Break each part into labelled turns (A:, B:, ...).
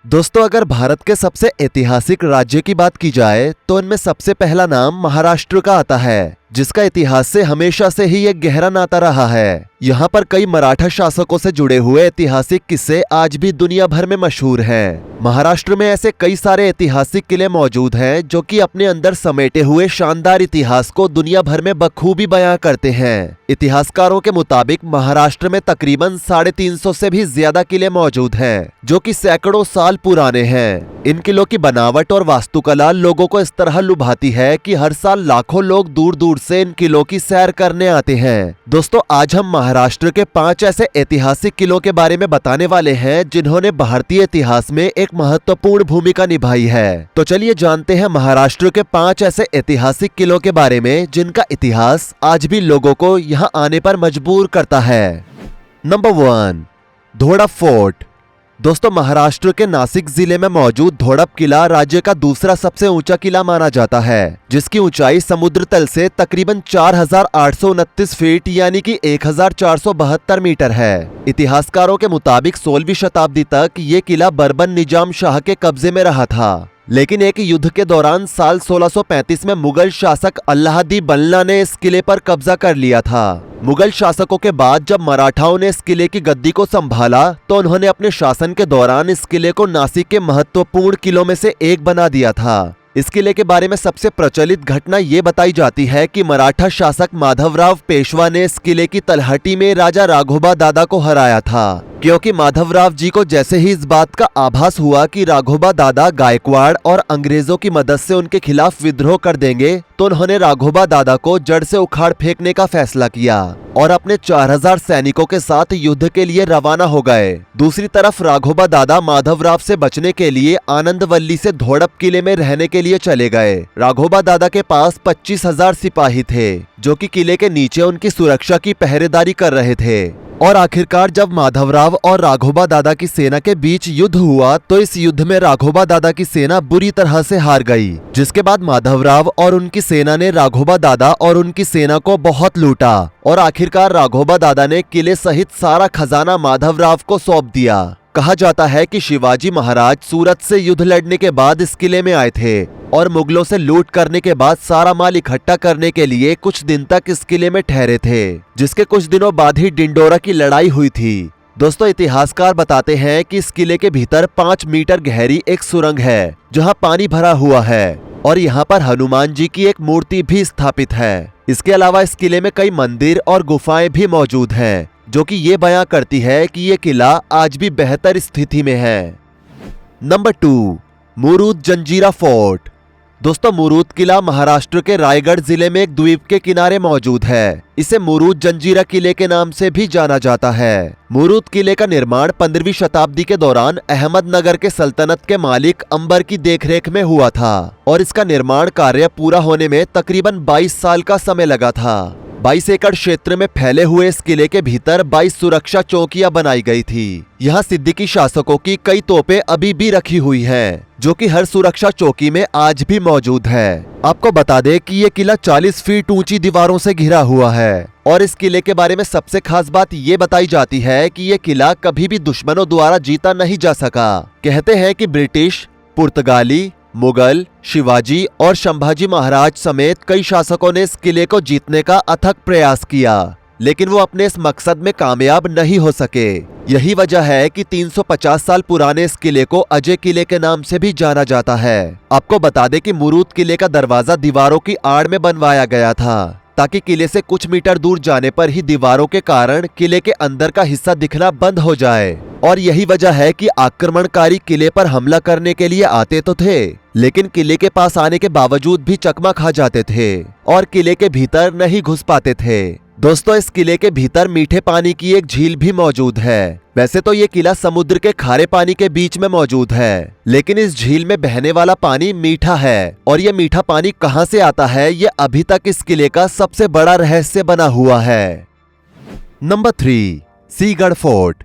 A: दोस्तों, अगर भारत के सबसे ऐतिहासिक राज्य की बात की जाए तो इनमें सबसे पहला नाम महाराष्ट्र का आता है, जिसका इतिहास से हमेशा से ही एक गहरा नाता रहा है। यहाँ पर कई मराठा शासकों से जुड़े हुए ऐतिहासिक किस्से आज भी दुनिया भर में मशहूर हैं। महाराष्ट्र में ऐसे कई सारे ऐतिहासिक किले मौजूद हैं जो कि अपने अंदर समेटे हुए शानदार इतिहास को दुनिया भर में बखूबी बयां करते हैं। इतिहासकारों के मुताबिक महाराष्ट्र में तकरीबन 350 से भी ज्यादा किले मौजूद हैं, जो कि सैकड़ों साल पुराने हैं। इन किलों की बनावट और वास्तुकला लोगों को इस तरह लुभाती है कि हर साल लाखों लोग दूर दूर से इन किलों की सैर करने आते हैं। दोस्तों, आज हम महाराष्ट्र के 5 ऐसे ऐतिहासिक किलों के बारे में बताने वाले हैं जिन्होंने भारतीय इतिहास में एक महत्वपूर्ण भूमिका निभाई है। तो चलिए जानते हैं महाराष्ट्र के 5 ऐसे ऐतिहासिक किलों के बारे में जिनका इतिहास आज भी लोगों को यहाँ आने पर मजबूर करता है। Number 1, Dhodap fort. दोस्तों, महाराष्ट्र के नासिक जिले में मौजूद धोड़प किला राज्य का दूसरा सबसे ऊंचा किला माना जाता है, जिसकी ऊंचाई समुद्र तल से तकरीबन 4829 फीट यानी कि 1472 मीटर है। इतिहासकारों के मुताबिक 16वीं शताब्दी तक ये किला बर्बन निजाम शाह के कब्जे में रहा था, लेकिन एक युद्ध के दौरान साल 1635 में मुगल शासक अल्लाहदी बल्ला ने इस किले पर कब्जा कर लिया था। मुगल शासकों के बाद जब मराठाओं ने इस किले की गद्दी को संभाला तो उन्होंने अपने शासन के दौरान इस किले को नासिक के महत्वपूर्ण किलों में से एक बना दिया था। इस किले के बारे में सबसे प्रचलित घटना ये बताई जाती है कि मराठा शासक माधवराव पेशवा ने इस किले की तलहटी में राजा राघोबा दादा को हराया था, क्योंकि माधवराव जी को जैसे ही इस बात का आभास हुआ कि राघोबा दादा गायकवाड़ और अंग्रेजों की मदद से उनके खिलाफ विद्रोह कर देंगे, तो उन्होंने राघोबा दादा को जड़ से उखाड़ फेंकने का फैसला किया और अपने 4000 सैनिकों के साथ युद्ध के लिए रवाना हो गए। दूसरी तरफ राघोबा दादा माधवराव से बचने के लिए आनंदवल्ली से धोड़प किले में रहने के लिए चले गए। राघोबा दादा के पास 25,000 सिपाही थे, जो कि किले के नीचे उनकी सुरक्षा की पहरेदारी कर रहे थे। और आखिरकार जब माधवराव और राघोबा दादा की सेना के बीच युद्ध हुआ तो इस युद्ध में राघोबा दादा की सेना बुरी तरह से हार गई, जिसके बाद माधवराव और उनकी सेना ने राघोबा दादा और उनकी सेना को बहुत लूटा और आखिरकार राघोबा दादा ने किले सहित सारा खजाना माधवराव को सौंप दिया। कहा जाता है कि शिवाजी महाराज सूरत से युद्ध लड़ने के बाद इस किले में आए थे और मुगलों से लूट करने के बाद सारा माल इकट्ठा करने के लिए कुछ दिन तक इस किले में ठहरे थे, जिसके कुछ दिनों बाद ही डिंडोरा की लड़ाई हुई थी। दोस्तों, इतिहासकार बताते हैं कि इस किले के भीतर 5 मीटर गहरी एक सुरंग है जहां पानी भरा हुआ है और यहाँ पर हनुमान जी की एक मूर्ति भी स्थापित है। इसके अलावा इस किले में कई मंदिर और गुफाएं भी मौजूद हैं, जो कि ये बयां करती है कि ये किला आज भी बेहतर स्थिति में है। नंबर 2, मुरुड जंजीरा फोर्ट। दोस्तों, मुरुड किला महाराष्ट्र के रायगढ़ जिले में एक द्वीप के किनारे मौजूद है। इसे मुरुड जंजीरा किले के नाम से भी जाना जाता है। मुरुड किले का निर्माण 15वीं शताब्दी के दौरान अहमदनगर के सल्तनत के मालिक अंबर की देखरेख में हुआ था और इसका निर्माण कार्य पूरा होने में तकरीबन 22 साल का समय लगा था। 22 एकड़ क्षेत्र में फैले हुए इस किले के भीतर 22 सुरक्षा चौकियां बनाई गई थी। यहाँ सिद्दीकी शासकों की कई तोपें अभी भी रखी हुई हैं, जो कि हर सुरक्षा चौकी में आज भी मौजूद है। आपको बता दें कि ये किला 40 फीट ऊंची दीवारों से घिरा हुआ है और इस किले के बारे में सबसे खास बात ये बताई जाती है कि ये किला कभी भी दुश्मनों द्वारा जीता नहीं जा सका। कहते हैं कि ब्रिटिश, पुर्तगाली, मुगल, शिवाजी और संभाजी महाराज समेत कई शासकों ने इस किले को जीतने का अथक प्रयास किया, लेकिन वो अपने इस मकसद में कामयाब नहीं हो सके। यही वजह है कि 350 साल पुराने इस किले को अजय किले के नाम से भी जाना जाता है। आपको बता दें कि मुरुड किले का दरवाजा दीवारों की आड़ में बनवाया गया था, ताकि किले से कुछ मीटर दूर जाने पर ही दीवारों के कारण किले के अंदर का हिस्सा दिखना बंद हो जाए। और यही वजह है कि आक्रमणकारी किले पर हमला करने के लिए आते तो थे, लेकिन किले के पास आने के बावजूद भी चकमा खा जाते थे और किले के भीतर नहीं घुस पाते थे। दोस्तों, इस किले के भीतर मीठे पानी की एक झील भी मौजूद है। वैसे तो ये किला समुद्र के खारे पानी के बीच में मौजूद है, लेकिन इस झील में बहने वाला पानी मीठा है और ये मीठा पानी कहां से आता है, ये अभी तक इस किले का सबसे बड़ा रहस्य बना हुआ है। Number 3, Seegadh fort.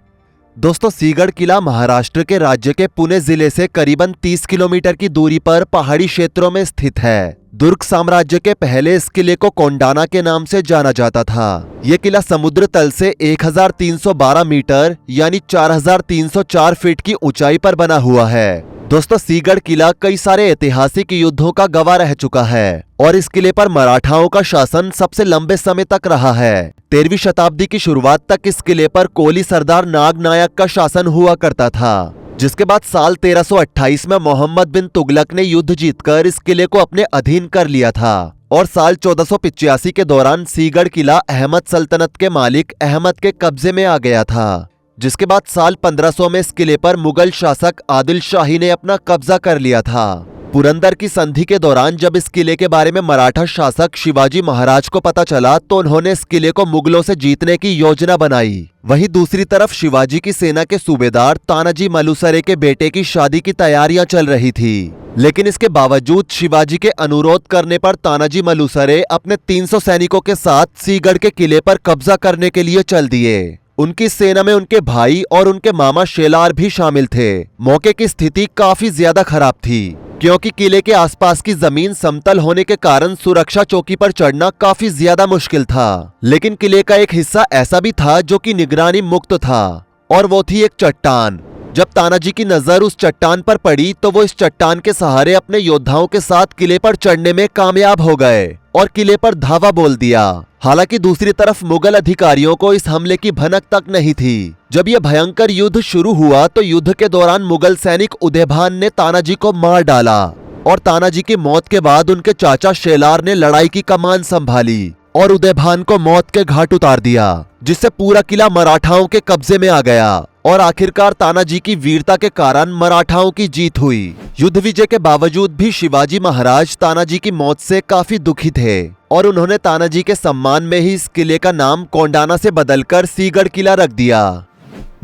A: दोस्तों, सीगढ़ किला महाराष्ट्र के राज्य के पुणे जिले से करीबन 30 किलोमीटर की दूरी पर पहाड़ी क्षेत्रों में स्थित है। दुर्ग साम्राज्य के पहले इस किले को कोंडाना के नाम से जाना जाता था। ये किला समुद्र तल से 1312 मीटर यानी 4304 फीट की ऊंचाई पर बना हुआ है। दोस्तों, सिंहगढ़ किला कई सारे ऐतिहासिक युद्धों का गवाह रह चुका है और इस किले पर मराठाओं का शासन सबसे लंबे समय तक रहा है। 13वीं शताब्दी की शुरुआत तक इस किले पर कोली सरदार नाग नायक का शासन हुआ करता था, जिसके बाद साल 1328 में मोहम्मद बिन तुगलक ने युद्ध जीतकर इस किले को अपने अधीन कर लिया था और साल 1485 के दौरान सिंहगढ़ किला अहमद सल्तनत के मालिक अहमद के कब्जे में आ गया था, जिसके बाद साल 1500 में इस किले पर मुगल शासक आदिल शाही ने अपना कब्जा कर लिया था। पुरंदर की संधि के दौरान जब इस किले के बारे में मराठा शासक शिवाजी महाराज को पता चला तो उन्होंने इस किले को मुगलों से जीतने की योजना बनाई। वहीं दूसरी तरफ शिवाजी की सेना के सूबेदार तानाजी मालुसरे के बेटे की शादी की तैयारियां चल रही थी, लेकिन इसके बावजूद शिवाजी के अनुरोध करने पर तानाजी मालुसरे अपने 300 सैनिकों के साथ सिंहगढ़ के किले पर कब्जा करने के लिए चल दिए। उनकी सेना में उनके भाई और उनके मामा शेलार भी शामिल थे। मौके की स्थिति काफी ज्यादा खराब थी, क्योंकि किले के आसपास की जमीन समतल होने के कारण सुरक्षा चौकी पर चढ़ना काफी ज्यादा मुश्किल था। लेकिन किले का एक हिस्सा ऐसा भी था जो कि निगरानी मुक्त था, और वो थी एक चट्टान। जब तानाजी की नजर उस चट्टान पर पड़ी तो वो इस चट्टान के सहारे अपने योद्धाओं के साथ किले पर चढ़ने में कामयाब हो गए और किले पर धावा बोल दिया। हालांकि दूसरी तरफ मुगल अधिकारियों को इस हमले की भनक तक नहीं थी। जब यह भयंकर युद्ध शुरू हुआ तो युद्ध के दौरान मुगल सैनिक उदयभान ने तानाजी को मार डाला और तानाजी की मौत के बाद उनके चाचा शेलार ने लड़ाई की कमान संभाली और उदयभान को मौत के घाट उतार दिया, जिससे पूरा किला मराठाओं के कब्जे में आ गया और आखिरकार तानाजी की वीरता के कारण मराठाओं की जीत हुई। युद्ध विजय के बावजूद भी शिवाजी महाराज तानाजी की मौत से काफी दुखी थे और उन्होंने तानाजी के सम्मान में ही इस किले का नाम कोंडाना से बदलकर सिंहगढ़ किला रख दिया।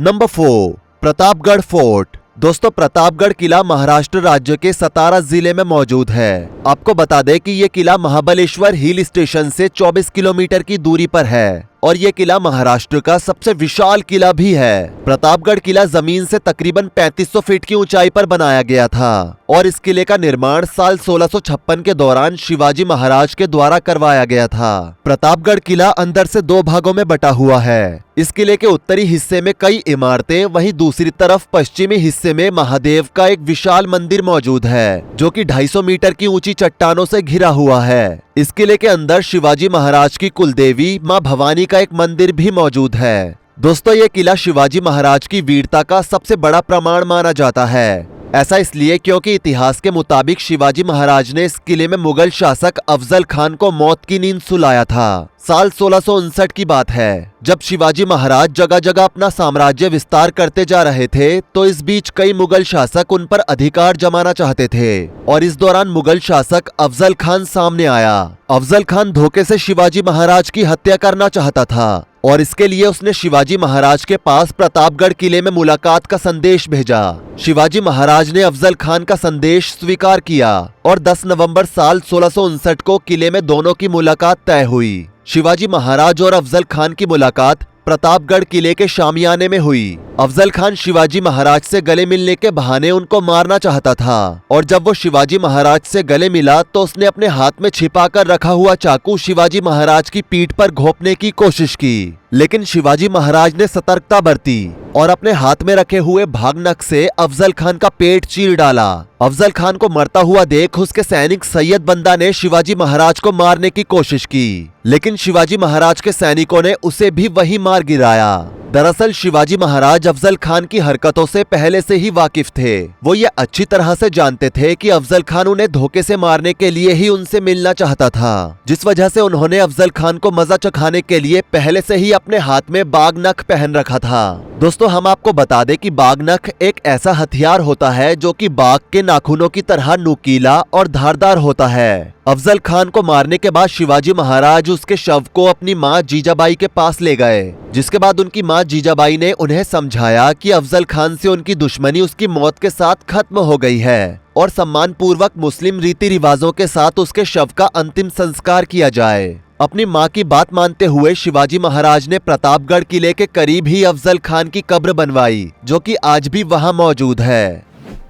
A: Number 4, Pratapgarh fort. दोस्तों, प्रतापगढ़ किला महाराष्ट्र राज्य के सतारा जिले में मौजूद है। आपको बता दें कि यह किला महाबलेश्वर हिल स्टेशन से 24 किलोमीटर की दूरी पर है और यह किला महाराष्ट्र का सबसे विशाल किला भी है। प्रतापगढ़ किला जमीन से तकरीबन 3500 फीट की ऊंचाई पर बनाया गया था और इस किले का निर्माण साल 1656 के दौरान शिवाजी महाराज के द्वारा करवाया गया था। प्रतापगढ़ किला अंदर से 2 भागों में बटा हुआ है। इस किले के उत्तरी हिस्से में कई इमारतें, वहीं दूसरी तरफ पश्चिमी हिस्से में महादेव का एक विशाल मंदिर मौजूद है, जो कि 250 मीटर की ऊंची चट्टानों से घिरा हुआ है। इस किले के अंदर शिवाजी महाराज की कुलदेवी मां भवानी का एक मंदिर भी मौजूद है। दोस्तों, ये किला शिवाजी महाराज की वीरता का सबसे बड़ा प्रमाण माना जाता है। ऐसा इसलिए क्योंकि इतिहास के मुताबिक शिवाजी महाराज ने इस किले में मुगल शासक अफजल खान को मौत की नींद सुलाया था। साल 1659 की बात है, जब शिवाजी महाराज जगह जगह अपना साम्राज्य विस्तार करते जा रहे थे तो इस बीच कई मुगल शासक उन पर अधिकार जमाना चाहते थे और इस दौरान मुगल शासक अफजल खान सामने आया। अफजल खान धोखे से शिवाजी महाराज की हत्या करना चाहता था और इसके लिए उसने शिवाजी महाराज के पास प्रतापगढ़ किले में मुलाकात का संदेश भेजा। शिवाजी महाराज ने अफजल खान का संदेश स्वीकार किया और 10 नवंबर साल 1659 को किले में दोनों की मुलाकात तय हुई। शिवाजी महाराज और अफजल खान की मुलाकात प्रतापगढ़ किले के शामियाने में हुई। अफजल खान शिवाजी महाराज से गले मिलने के बहाने उनको मारना चाहता था और जब वो शिवाजी महाराज से गले मिला तो उसने अपने हाथ में छिपाकर रखा हुआ चाकू शिवाजी महाराज की पीठ पर घोंपने की कोशिश की, लेकिन शिवाजी महाराज ने सतर्कता बरती और अपने हाथ में रखे हुए भागनख से अफजल खान का पेट चीर डाला। अफजल खान को मरता हुआ देख उसके सैनिक सैयद बंदा ने शिवाजी महाराज को मारने की कोशिश की, लेकिन शिवाजी महाराज के सैनिकों ने उसे भी वहीं मार गिराया। दरअसल शिवाजी महाराज अफजल खान की हरकतों से पहले से ही वाकिफ थे। वो ये अच्छी तरह से जानते थे कि अफजल खान उन्हें धोखे से मारने के लिए ही उनसे मिलना चाहता था, जिस वजह से उन्होंने अफजल खान को मजा चखाने के लिए पहले से ही अपने हाथ में बागनख पहन रखा था। दोस्तों, हम आपको बता दें कि बागनख एक ऐसा हथियार होता है जो कि बाघ के नाखूनों की तरह नुकीला और धारदार होता है। अफजल खान को मारने के बाद शिवाजी महाराज उसके शव को अपनी मां जीजाबाई के पास ले गए, जिसके बाद उनकी मां जीजाबाई ने उन्हें समझाया कि अफजल खान से उनकी दुश्मनी उसकी मौत के साथ खत्म हो गई है और सम्मान पूर्वक मुस्लिम रीति रिवाजों के साथ उसके शव का अंतिम संस्कार किया जाए। अपनी मां की बात मानते हुए शिवाजी महाराज ने प्रतापगढ़ किले के करीब ही अफजल खान की कब्र बनवाई, जो कि आज भी वहां मौजूद है।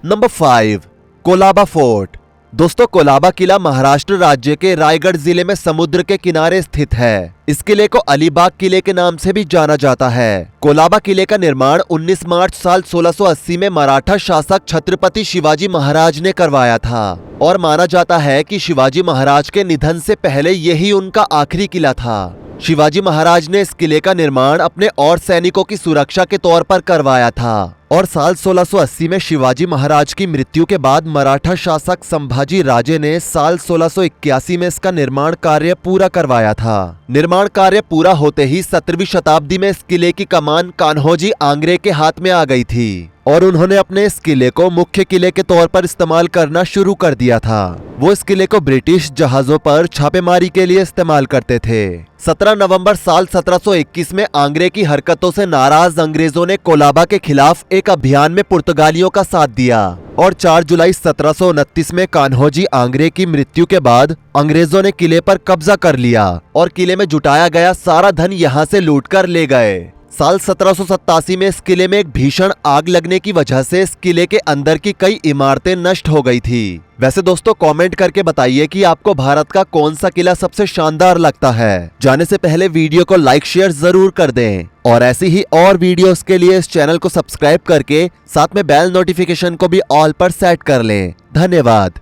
A: Number 5, Colaba fort. दोस्तों, कोलाबा किला महाराष्ट्र राज्य के रायगढ़ जिले में समुद्र के किनारे स्थित है। इस किले को अलीबाग किले के नाम से भी जाना जाता है। कोलाबा किले का निर्माण 19 मार्च साल 1680 में मराठा शासक छत्रपति शिवाजी महाराज ने करवाया था और माना जाता है कि शिवाजी महाराज के निधन से पहले यही उनका आखिरी किला था। शिवाजी महाराज ने इस किले का निर्माण अपने और सैनिकों की सुरक्षा के तौर पर करवाया था और साल 1680 में शिवाजी महाराज की मृत्यु के बाद मराठा शासक संभाजी राजे ने साल 1681 में इसका निर्माण कार्य पूरा करवाया था। निर्माण कार्य पूरा होते ही 17वीं शताब्दी में इस किले की कमान कान्होजी आंग्रे के हाथ में आ गई थी और उन्होंने अपने इस किले को मुख्य किले के तौर पर इस्तेमाल करना शुरू कर दिया था। वो इस किले को ब्रिटिश जहाजों पर छापेमारी के लिए इस्तेमाल करते थे। 17 नवंबर साल 1721 में आंग्रे की हरकतों से नाराज अंग्रेजों ने कोलाबा के खिलाफ एक अभियान में पुर्तगालियों का साथ दिया और 4 जुलाई 1729 में कान्होजी आंग्रे की मृत्यु के बाद अंग्रेजों ने किले पर कब्जा कर लिया और किले में जुटाया गया सारा धन यहाँ से लूटकर ले गए। साल 1787 में इस किले में एक भीषण आग लगने की वजह से इस किले के अंदर की कई इमारतें नष्ट हो गई थी। वैसे दोस्तों, कमेंट करके बताइए कि आपको भारत का कौन सा किला सबसे शानदार लगता है। जाने से पहले वीडियो को लाइक शेयर जरूर कर दें और ऐसी ही और वीडियोस के लिए इस चैनल को सब्सक्राइब करके साथ में बेल नोटिफिकेशन को भी ऑल पर सेट कर लें। धन्यवाद।